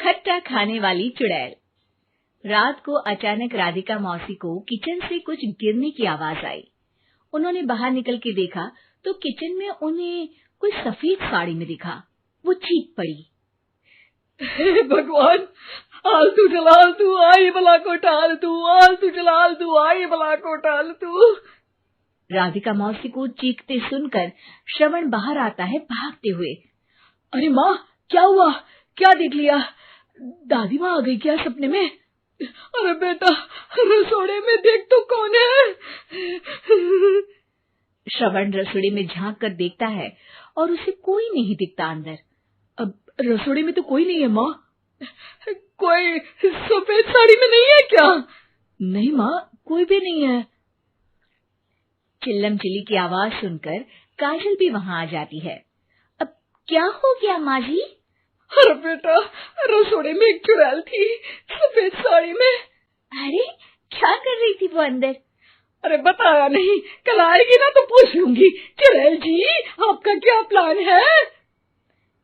खट्टा खाने वाली चुड़ैल। रात को अचानक राधिका मौसी को किचन से कुछ गिरने की आवाज आई। उन्होंने बाहर निकल के देखा तो किचन में उन्हें कोई सफेद साड़ी में दिखा। वो चीख पड़ी, हे भगवान, आलतू जलालतू आई भला को टालतू, आलतू जलालतू आई भला को टालतू। राधिका मौसी को चीखते सुनकर श्रवण बाहर आता है भागते हुए। अरे माँ, क्या हुआ? क्या देख लिया? दादी माँ आ गई क्या सपने में? अरे बेटा, रसोड़े में देख तो कौन है? श्रवण रसोड़े में झांक कर देखता है और उसे कोई नहीं दिखता अंदर। अब रसोड़े में तो कोई नहीं है माँ। कोई सफेद साड़ी में नहीं है क्या? नहीं माँ, कोई भी नहीं है। चिल्लम चिल्ली की आवाज सुनकर काजल भी वहां आ जाती है। अब क्या हो गया माँ जी? अरे बेटा, रसोड़े में एक चुड़ैल थी सफेद साड़ी में। अरे क्या कर रही थी वो अंदर? अरे बताया नहीं, कल आएगी ना तो पूछ लूंगी। चुड़ैल जी, आपका क्या प्लान है?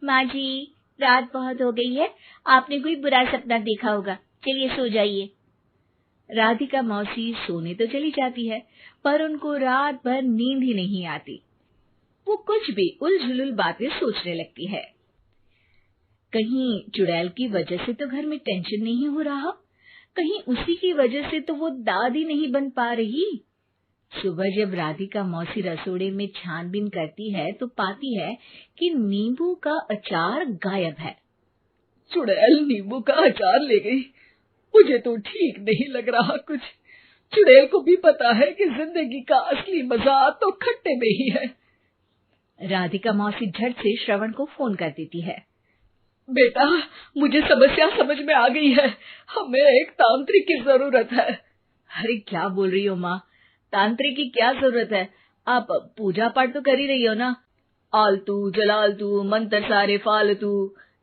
माँ जी, रात बहुत हो गई है, आपने कोई बुरा सपना देखा होगा, चलिए सो जाइए। राधिका मौसी सोने तो चली जाती है पर उनको रात भर नींद ही नहीं आती। वो कुछ भी उलझुल बातें सोचने लगती है। कहीं चुड़ैल की वजह से तो घर में टेंशन नहीं हो रहा, कहीं उसी की वजह से तो वो दादी नहीं बन पा रही। सुबह जब राधिका मौसी रसोड़े में छानबीन करती है तो पाती है कि नींबू का अचार गायब है। चुड़ैल नींबू का अचार ले गई? मुझे तो ठीक नहीं लग रहा कुछ। चुड़ैल को भी पता है कि जिंदगी का असली मजा तो खट्टे में ही है। राधिका मौसी झट से श्रवण को फोन कर देती है। बेटा, मुझे समस्या समझ में आ गई है, हमें एक तांत्रिक की जरूरत है। अरे क्या बोल रही हो माँ, तांत्रिक की क्या जरूरत है? आप पूजा पाठ तो कर ही रही हो ना। आलतू जलालतू मंत्र सारे फालतू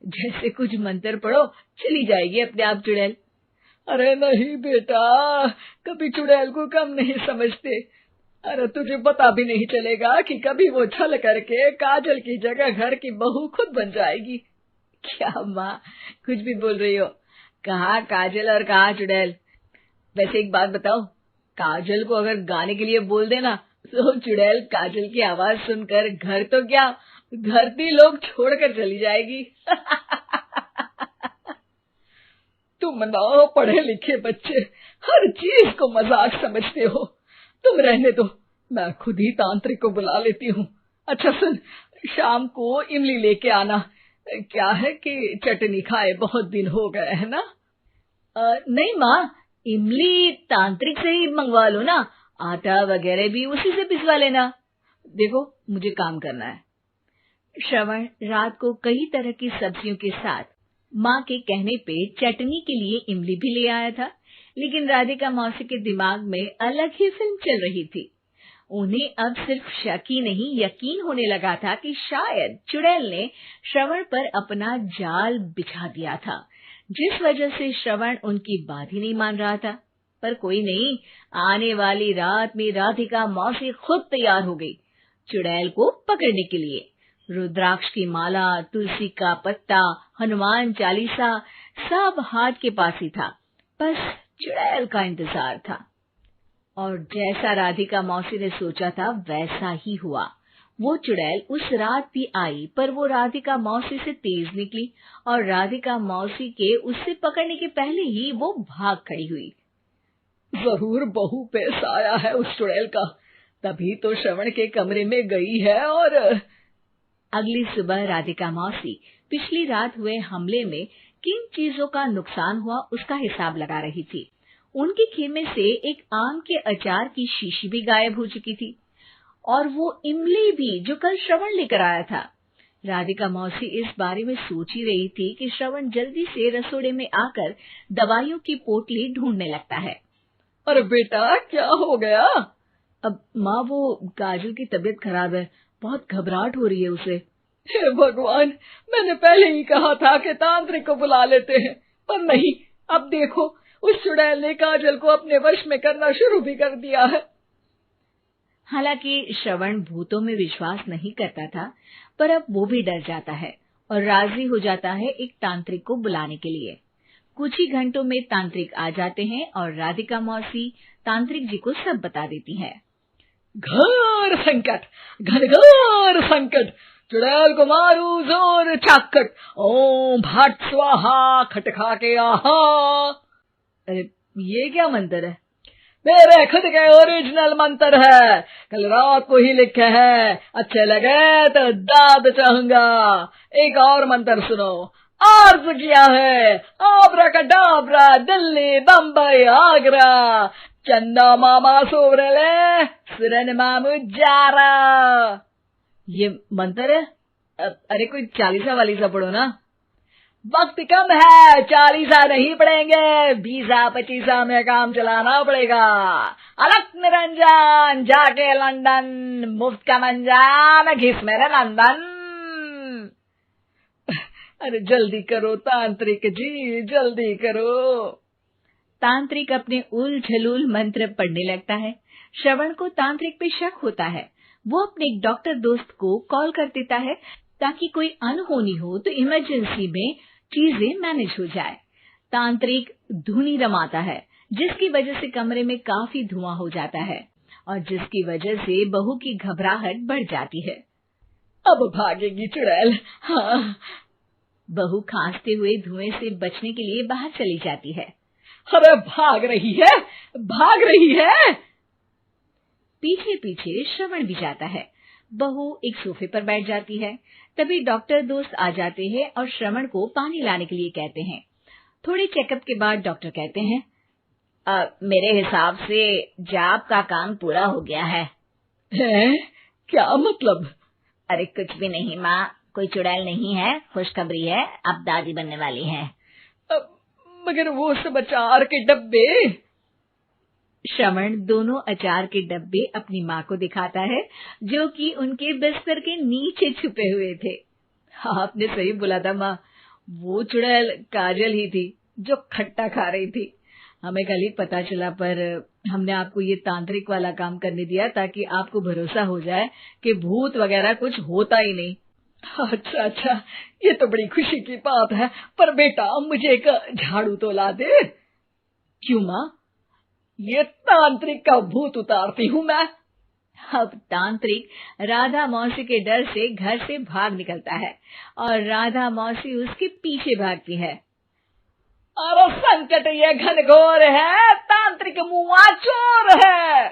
जैसे कुछ मंत्र पढ़ो, चली जाएगी अपने आप चुड़ैल। अरे नहीं बेटा, कभी चुड़ैल को कम नहीं समझते। अरे तुझे पता भी नहीं चलेगा कि कभी वो छल करके काजल की जगह घर की बहू खुद बन जाएगी। क्या माँ, कुछ भी बोल रही हो? कहाँ काजल और कहाँ चुड़ैल? वैसे एक बात बताओ, काजल को अगर गाने के लिए बोल देना तो चुड़ैल काजल की आवाज सुनकर घर तो क्या धरती लोग छोड़कर चली जाएगी। तुम ना पढ़े लिखे बच्चे हर चीज को मजाक समझते हो। तुम रहने दो, मैं खुद ही तांत्रिक को बुला लेती हूँ। अच्छा सुन, शाम को इमली लेके आना। क्या है कि चटनी खाए बहुत दिन हो गए है ना? नहीं माँ, इमली तांत्रिक से ही मंगवा लो ना, आटा वगैरह भी उसी से पिसवा लेना। देखो मुझे काम करना है। श्रवण रात को कई तरह की सब्जियों के साथ माँ के कहने पे चटनी के लिए इमली भी ले आया था, लेकिन राधिका मौसी के दिमाग में अलग ही फिल्म चल रही थी। उन्हें अब सिर्फ शक ही नहीं यकीन होने लगा था कि शायद चुड़ैल ने श्रवण पर अपना जाल बिछा दिया था, जिस वजह से श्रवण उनकी बात ही नहीं मान रहा था। पर कोई नहीं, आने वाली रात में राधिका मौसी खुद तैयार हो गई चुड़ैल को पकड़ने के लिए। रुद्राक्ष की माला, तुलसी का पत्ता, हनुमान चालीसा सब हाथ के पास ही था, बस चुड़ैल का इंतजार था। और जैसा राधिका मौसी ने सोचा था वैसा ही हुआ। वो चुड़ैल उस रात भी आई, पर वो राधिका मौसी से तेज निकली और राधिका मौसी के उससे पकड़ने के पहले ही वो भाग खड़ी हुई। जरूर बहू पे साया है उस चुड़ैल का, तभी तो श्रवण के कमरे में गई है। और अगली सुबह राधिका मौसी पिछली रात हुए हमले में किन चीजों का नुकसान हुआ उसका हिसाब लगा रही थी। उनके खेमे से एक आम के अचार की शीशी भी गायब हो चुकी थी और वो इमली भी जो कल श्रवण लेकर आया था। राधिका मौसी इस बारे में सोच ही रही थी कि श्रवण जल्दी से रसोड़े में आकर दवाइयों की पोटली ढूंढने लगता है। अरे बेटा, क्या हो गया? अब माँ, वो काजल की तबीयत खराब है, बहुत घबराहट हो रही है उसे। हे भगवान, मैंने पहले ही कहा था कि तांत्रिक को बुला लेते हैं, पर नहीं। अब देखो, उस चुड़ैल ने काजल को अपने वश में करना शुरू भी कर दिया है। हालांकि श्रवण भूतों में विश्वास नहीं करता था, पर अब वो भी डर जाता है। और राजी हो जाता है एक तांत्रिक को बुलाने के लिए। कुछ ही घंटों में तांत्रिक आ जाते हैं और राधिका मौसी तांत्रिक जी को सब बता देती है। घोर संकट, घनघोर संकट, चुड़ैल को मारू जोर चाकट, ओम भट स्वाहा खटखा के आहा। अरे ये क्या मंत्र है? मेरे खुद के ओरिजिनल मंत्र है, कल रात को ही लिखे हैं, अच्छे लगे तो दाद चाहूंगा। एक और मंत्र सुनो, अर्ज किया है आब्राकडाब्रा, दिल्ली बम्बई आगरा, चंदा मामा सोबरले सुरन मामू जारा। ये मंत्र है? अरे कोई 40 वालीसा पढ़ो ना। वक्त कम है, 40 नहीं पड़ेंगे, 20-25 में काम चलाना पड़ेगा। अलग निरंजन जाके लंदन, मुफ्त का मंजान घिस मेरे नंदन। अरे जल्दी करो तांत्रिक जी, जल्दी करो। तांत्रिक अपने उल झलूल मंत्र पढ़ने लगता है। श्रवण को तांत्रिक पे शक होता है। वो अपने एक डॉक्टर दोस्त को कॉल कर देता है ताकि कोई अनहोनी हो तो इमरजेंसी में चीजें मैनेज हो जाए। तांत्रिक धुनी रमाता है, जिसकी वजह से कमरे में काफी धुआं हो जाता है और जिसकी वजह से बहू की घबराहट बढ़ जाती है। अब भागेगी चुड़ैल। हाँ। बहू खांसते हुए धुएं से बचने के लिए बाहर चली जाती है। अरे भाग रही है, भाग रही है। पीछे पीछे श्रवण भी जाता है। बहू एक सोफे पर बैठ जाती है। तभी डॉक्टर दोस्त आ जाते हैं और श्रवण को पानी लाने के लिए कहते हैं। थोड़े चेकअप के बाद डॉक्टर कहते हैं, मेरे हिसाब से जाप का काम पूरा हो गया है। क्या मतलब? अरे कुछ भी नहीं माँ, कोई चुड़ैल नहीं है, खुशखबरी है, अब दादी बनने वाली है। मगर वो सब अचार के डब्बे। श्रवण दोनों अचार के डब्बे अपनी माँ को दिखाता है, जो कि उनके बिस्तर के नीचे छुपे हुए थे। आपने सही बोला था माँ, वो चुड़ैल काजल ही थी जो खट्टा खा रही थी। हमें कल ही पता चला, पर हमने आपको ये तांत्रिक वाला काम करने दिया ताकि आपको भरोसा हो जाए कि भूत वगैरह कुछ होता ही नहीं। अच्छा अच्छा, ये तो बड़ी खुशी की बात है, पर बेटा मुझे एक झाड़ू तो ला दे। क्यों माँ? ये तांत्रिक का भूत उतारती हूँ मैं। अब तांत्रिक राधा मौसी के डर से घर से भाग निकलता है और राधा मौसी उसके पीछे भागती है। अरे संकट ये घनघोर है, तांत्रिक मुआ चोर है।